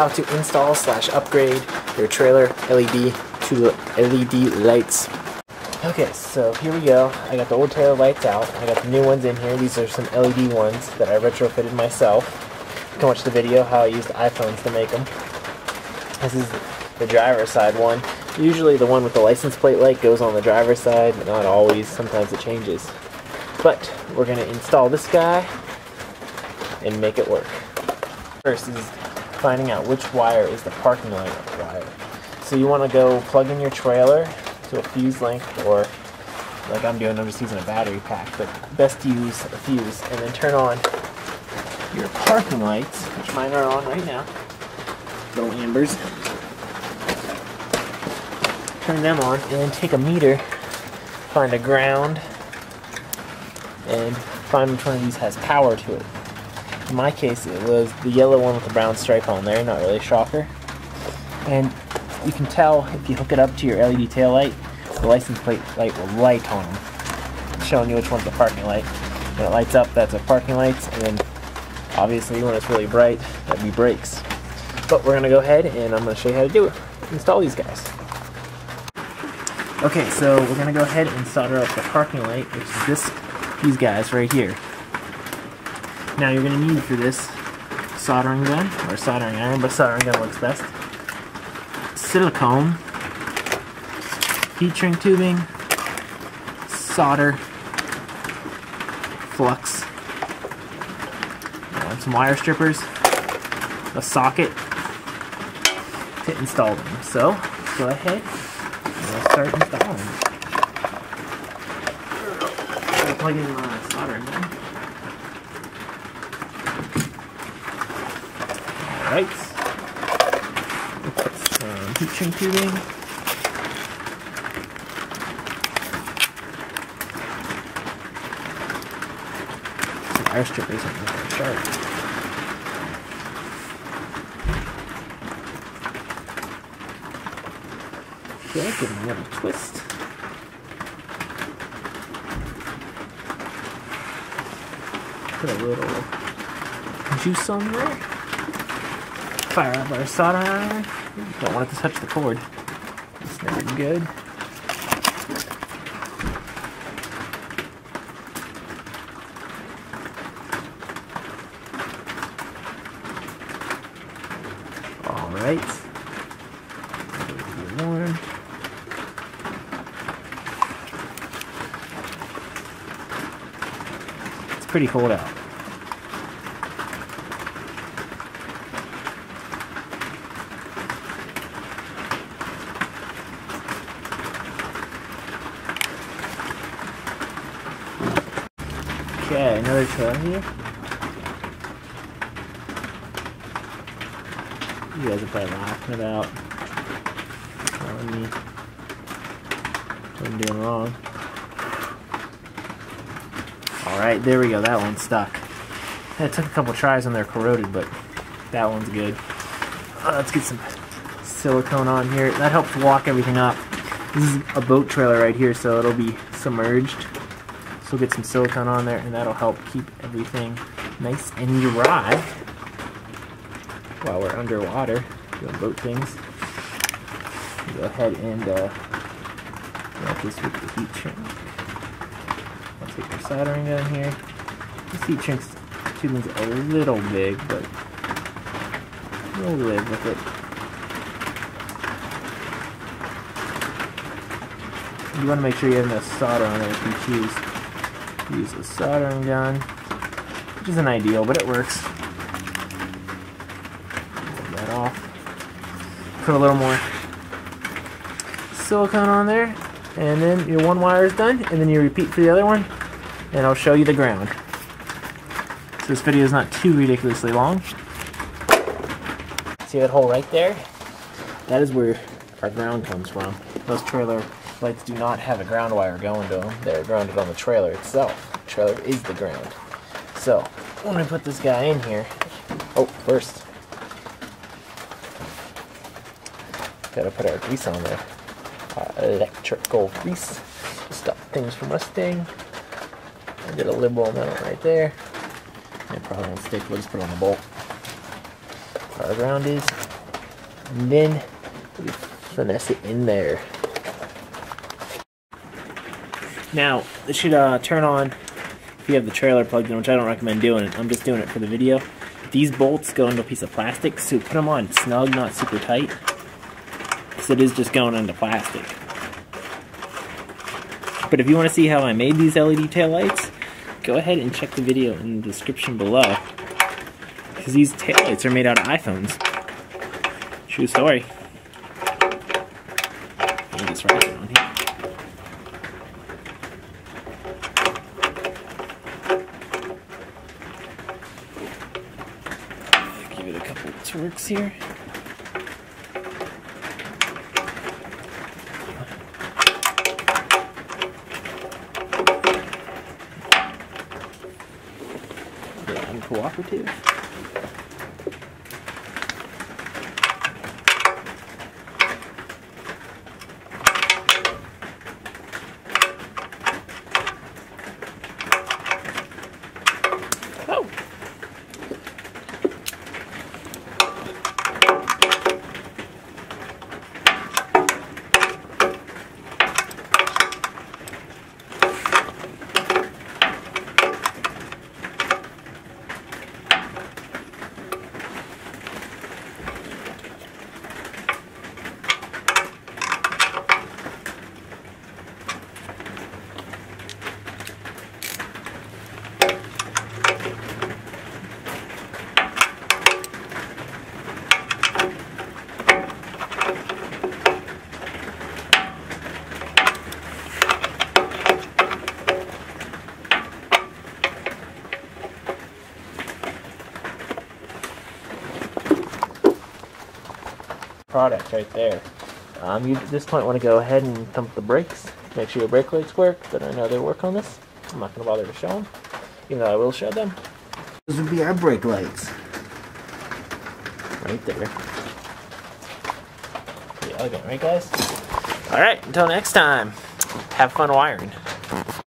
How to install / upgrade your trailer LED to LED lights. Okay, so here we go. I got the old trailer lights out. I got the new ones in here. These are some LED ones that I retrofitted myself. You can watch the video how I used iPhones to make them. This is the driver's side one. Usually the one with the license plate light goes on the driver's side, but not always. Sometimes it changes. But we're going to install this guy and make it work. First is finding out which wire is the parking light wire. So you want to go plug in your trailer to a fuse length, or like I'm doing, I'm just using a battery pack, but best to use a fuse, and then turn on your parking lights, which mine are on right now, little ambers. Turn them on, and then take a meter, find a ground, and find which one of these has power to it. In my case, it was the yellow one with the brown stripe on there, not really a shocker. And you can tell if you hook it up to your LED tail light, the license plate light will light on them, showing you which one's the parking light. When it lights up, that's a parking light, and then obviously when it's really bright, that'd be brakes. But we're going to go ahead and I'm going to show you how to do it. Install these guys. Okay, so we're going to go ahead and solder up the parking light, which is these guys right here. Now you're going to need for this soldering gun, or soldering iron, but soldering gun works best. Silicone, heat shrink tubing, solder, flux, and some wire strippers, a socket to install them. So go ahead and we'll start installing. We'll plug in the soldering gun. Alright, we'll put some heat shrink tubing, some wire strippers on the sharp. Okay, give it another twist. Put a little juice on there. Fire up our soldering iron. Don't want it to touch the cord. It's never good. Alright. Warm. It's pretty cold out. Okay, another trailer here. You guys are probably laughing about telling me what I'm doing wrong. Alright, there we go, that one's stuck. It took a couple tries when they're corroded, but that one's good. Let's get some silicone on here. That helps lock everything up. This is a boat trailer right here, so it'll be submerged. So we'll get some silicone on there, and that'll help keep everything nice and dry while we're underwater doing boat things. Go ahead and wrap this with the heat shrink. I'll take our soldering gun here. This heat shrink's tubing's a little big, but we'll live with it. You want to make sure you have enough solder on it if you choose. Use a soldering gun, which isn't ideal, but it works. Take that off. Put a little more silicone on there, and then your one wire is done, and then you repeat for the other one, and I'll show you the ground. So this video is not too ridiculously long. See that hole right there? That is where our ground comes from. Those trailer lights do not have a ground wire going to them. They're grounded on the trailer itself. The trailer is the ground. So, when we put this guy in here, first, gotta put our grease on there. Electrical grease to stop things from rusting. I did a liberal amount right there. It probably won't stick, we'll just put it on the bolt. Where our ground is. And then we finesse it in there. Now, this should turn on if you have the trailer plugged in, which I don't recommend doing it. I'm just doing it for the video. These bolts go into a piece of plastic, so put them on snug, not super tight, because it is just going into plastic. But if you want to see how I made these LED taillights, go ahead and check the video in the description below, because these taillights are made out of iPhones. True story. Let me just write it on here. Give it a couple of twerks here. Uncooperative. Oh. Product right there. You at this point want to go ahead and thump the brakes, make sure your brake lights work, but I know they work on this. I'm not going to bother to show them, even though I will show them. Those would be our brake lights. Right there. Pretty elegant, right guys? Alright, until next time, have fun wiring.